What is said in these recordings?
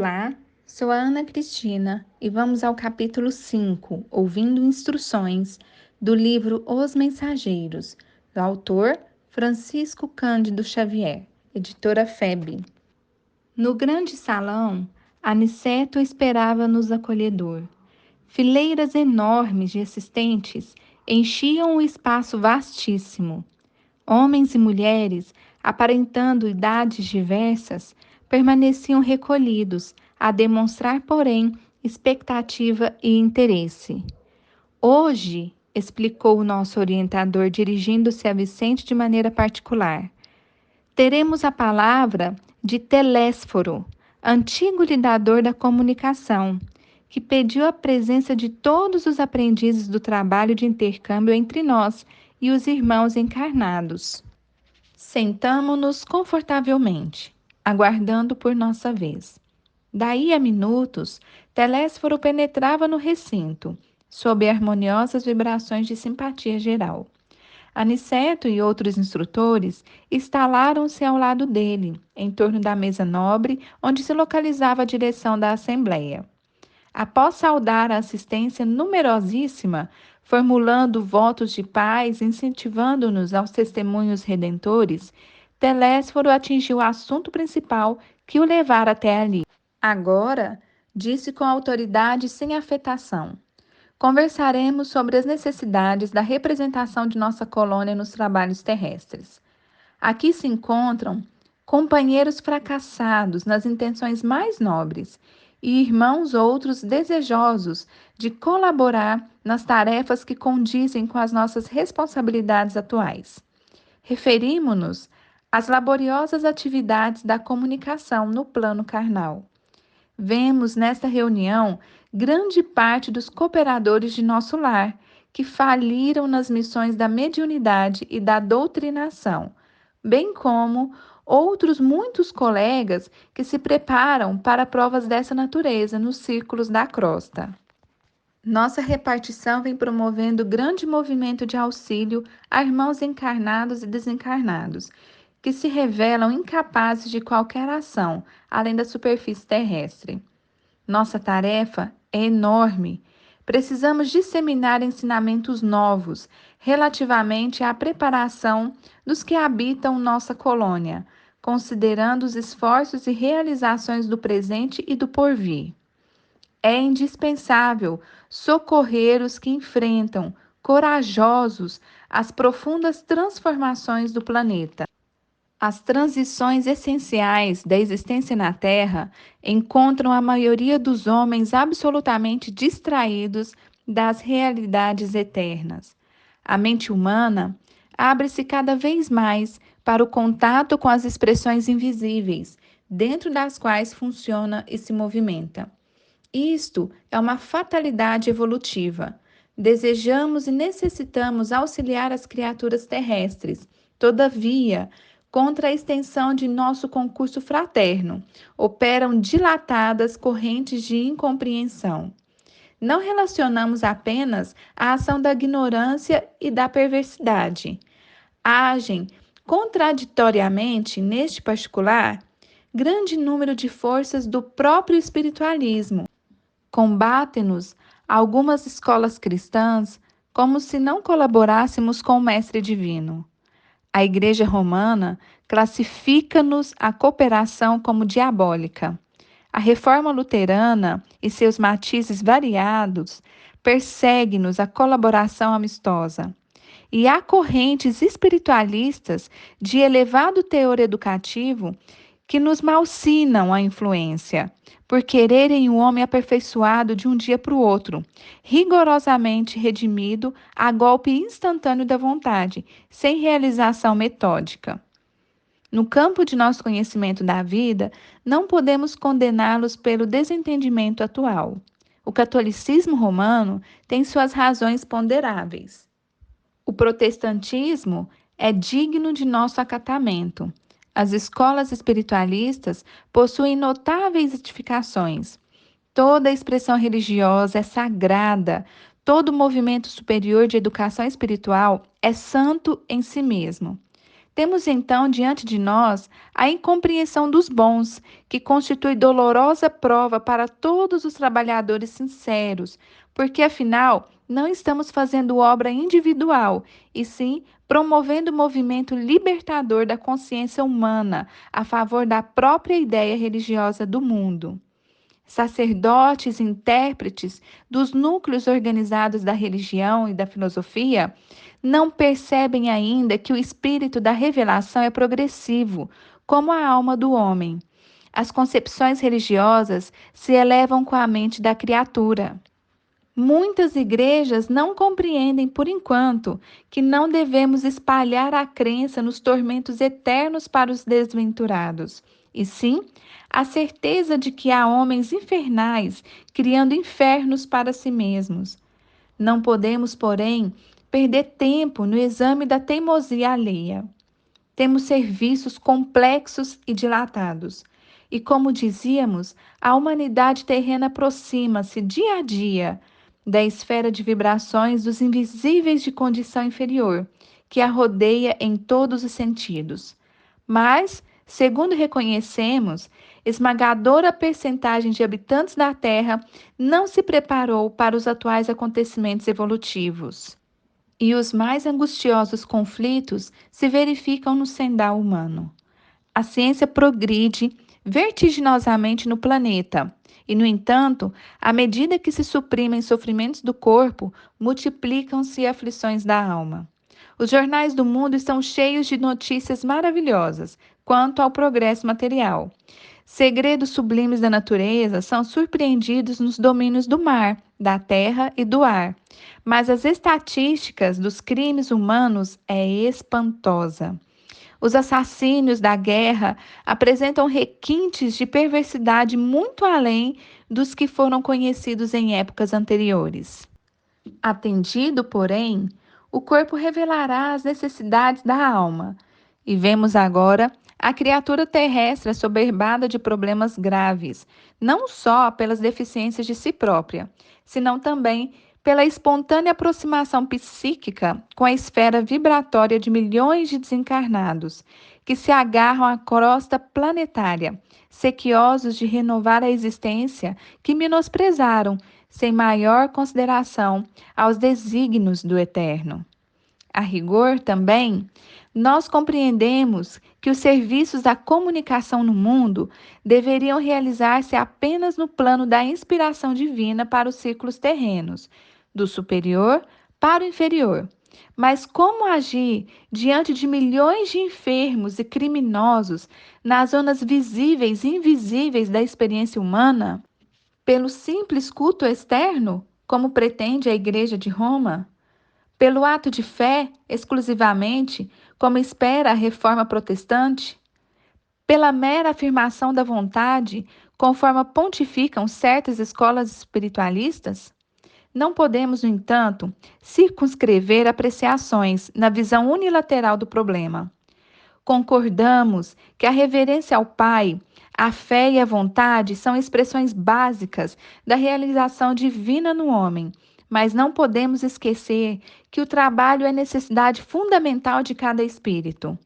Olá, sou a Ana Cristina e vamos ao capítulo 5, ouvindo instruções, do livro Os Mensageiros, do autor Francisco Cândido Xavier, editora FEB. No grande salão, Aniceto esperava-nos acolhedor. Fileiras enormes de assistentes enchiam o espaço vastíssimo. Homens e mulheres, aparentando idades diversas, permaneciam recolhidos, a demonstrar, porém, expectativa e interesse. Hoje, explicou o nosso orientador, dirigindo-se a Vicente de maneira particular, teremos a palavra de Telésforo, antigo lidador da comunicação, que pediu a presença de todos os aprendizes do trabalho de intercâmbio entre nós e os irmãos encarnados. Sentamo-nos confortavelmente, aguardando por nossa vez. Daí a minutos, Telésforo penetrava no recinto, sob harmoniosas vibrações de simpatia geral. Aniceto e outros instrutores instalaram-se ao lado dele, em torno da mesa nobre, onde se localizava a direção da Assembleia. Após saudar a assistência numerosíssima, formulando votos de paz, incentivando-nos aos testemunhos redentores, Telésforo atingiu o assunto principal que o levara até ali. Agora, disse com autoridade e sem afetação, conversaremos sobre as necessidades da representação de nossa colônia nos trabalhos terrestres. Aqui se encontram companheiros fracassados nas intenções mais nobres e irmãos outros desejosos de colaborar nas tarefas que condizem com as nossas responsabilidades atuais. Referimo-nos às laboriosas atividades da comunicação no plano carnal. Vemos nesta reunião grande parte dos cooperadores de nosso lar, que faliram nas missões da mediunidade e da doutrinação, bem como outros muitos colegas que se preparam para provas dessa natureza nos círculos da crosta. Nossa repartição vem promovendo grande movimento de auxílio a irmãos encarnados e desencarnados, que se revelam incapazes de qualquer ação, além da superfície terrestre. Nossa tarefa é enorme. Precisamos disseminar ensinamentos novos relativamente à preparação dos que habitam nossa colônia, considerando os esforços e realizações do presente e do porvir. É indispensável socorrer os que enfrentam, corajosos, as profundas transformações do planeta. As transições essenciais da existência na Terra encontram a maioria dos homens absolutamente distraídos das realidades eternas. A mente humana abre-se cada vez mais para o contato com as expressões invisíveis, dentro das quais funciona e se movimenta. Isto é uma fatalidade evolutiva. Desejamos e necessitamos auxiliar as criaturas terrestres. Todavia, contra a extensão de nosso concurso fraterno, operam dilatadas correntes de incompreensão. Não relacionamos apenas a ação da ignorância e da perversidade. Agem contraditoriamente, neste particular, grande número de forças do próprio espiritualismo. Combatem-nos algumas escolas cristãs como se não colaborássemos com o Mestre Divino. A Igreja Romana classifica-nos a cooperação como diabólica. A Reforma Luterana e seus matizes variados persegue-nos a colaboração amistosa. E há correntes espiritualistas de elevado teor educativo que nos malsinam a influência, por quererem o homem aperfeiçoado de um dia para o outro, rigorosamente redimido a golpe instantâneo da vontade, sem realização metódica. No campo de nosso conhecimento da vida, não podemos condená-los pelo desentendimento atual. O catolicismo romano tem suas razões ponderáveis. O protestantismo é digno de nosso acatamento. As escolas espiritualistas possuem notáveis edificações. Toda expressão religiosa é sagrada, todo movimento superior de educação espiritual é santo em si mesmo. Temos então diante de nós a incompreensão dos bons, que constitui dolorosa prova para todos os trabalhadores sinceros, porque afinal não estamos fazendo obra individual, e sim promovendo o movimento libertador da consciência humana a favor da própria ideia religiosa do mundo. Sacerdotes, intérpretes dos núcleos organizados da religião e da filosofia, não percebem ainda que o espírito da revelação é progressivo, como a alma do homem. As concepções religiosas se elevam com a mente da criatura. Muitas igrejas não compreendem, por enquanto, que não devemos espalhar a crença nos tormentos eternos para os desventurados, e sim a certeza de que há homens infernais criando infernos para si mesmos. Não podemos, porém, perder tempo no exame da teimosia alheia. Temos serviços complexos e dilatados. E como dizíamos, a humanidade terrena aproxima-se dia a dia da esfera de vibrações dos invisíveis de condição inferior, que a rodeia em todos os sentidos. Mas, segundo reconhecemos, esmagadora percentagem de habitantes da Terra não se preparou para os atuais acontecimentos evolutivos. E os mais angustiosos conflitos se verificam no sendal humano. A ciência progride vertiginosamente no planeta, e, no entanto, à medida que se suprimem sofrimentos do corpo, multiplicam-se aflições da alma. Os jornais do mundo estão cheios de notícias maravilhosas quanto ao progresso material. Segredos sublimes da natureza são surpreendidos nos domínios do mar, da terra e do ar. Mas as estatísticas dos crimes humanos é espantosa. Os assassínios da guerra apresentam requintes de perversidade muito além dos que foram conhecidos em épocas anteriores. Atendido, porém, o corpo revelará as necessidades da alma. E vemos agora a criatura terrestre assoberbada de problemas graves, não só pelas deficiências de si própria, senão também pela espontânea aproximação psíquica com a esfera vibratória de milhões de desencarnados, que se agarram à crosta planetária, sequiosos de renovar a existência que menosprezaram, sem maior consideração, aos desígnios do Eterno. A rigor, também, nós compreendemos que os serviços da comunicação no mundo deveriam realizar-se apenas no plano da inspiração divina para os círculos terrenos, do superior para o inferior. Mas como agir diante de milhões de enfermos e criminosos nas zonas visíveis e invisíveis da experiência humana? Pelo simples culto externo, como pretende a Igreja de Roma? Pelo ato de fé, exclusivamente, como espera a reforma protestante? Pela mera afirmação da vontade, conforme pontificam certas escolas espiritualistas? Não podemos, no entanto, circunscrever apreciações na visão unilateral do problema. Concordamos que a reverência ao Pai, a fé e a vontade são expressões básicas da realização divina no homem, mas não podemos esquecer que o trabalho é necessidade fundamental de cada espírito.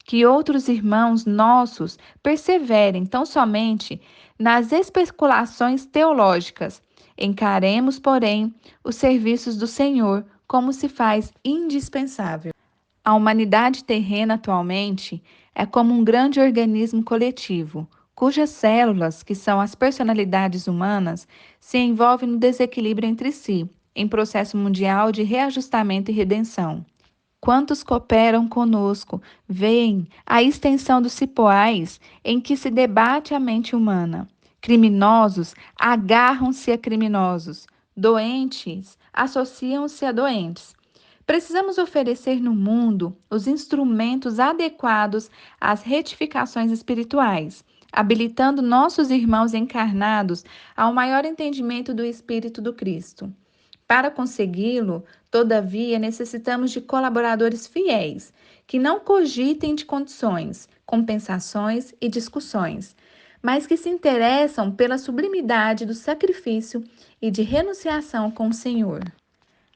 Que outros irmãos nossos perseverem tão somente nas especulações teológicas. Encaremos, porém, os serviços do Senhor como se faz indispensável. A humanidade terrena atualmente é como um grande organismo coletivo, cujas células, que são as personalidades humanas, se envolvem no desequilíbrio entre si, em processo mundial de reajustamento e redenção. Quantos cooperam conosco veem a extensão dos cipoais em que se debate a mente humana. Criminosos agarram-se a criminosos, doentes associam-se a doentes. Precisamos oferecer no mundo os instrumentos adequados às retificações espirituais, habilitando nossos irmãos encarnados ao maior entendimento do Espírito do Cristo. Para consegui-lo, todavia, necessitamos de colaboradores fiéis, que não cogitem de condições, compensações e discussões, mas que se interessam pela sublimidade do sacrifício e de renunciação com o Senhor.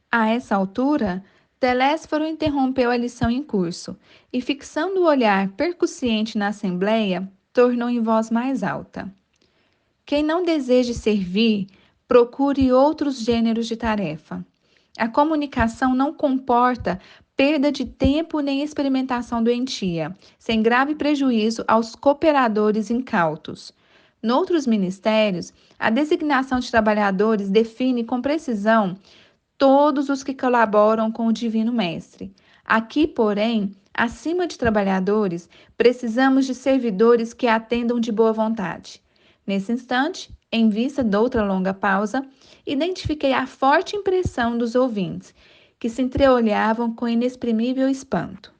A essa altura, Telésforo interrompeu a lição em curso e, fixando o olhar percussiente na assembleia, tornou em voz mais alta: quem não deseje servir, procure outros gêneros de tarefa. A comunicação não comporta perda de tempo nem experimentação doentia, sem grave prejuízo aos cooperadores incautos. Noutros ministérios, a designação de trabalhadores define com precisão todos os que colaboram com o Divino Mestre. Aqui, porém, acima de trabalhadores, precisamos de servidores que atendam de boa vontade. Nesse instante, em vista de outra longa pausa, identifiquei a forte impressão dos ouvintes, que se entreolhavam com inexprimível espanto.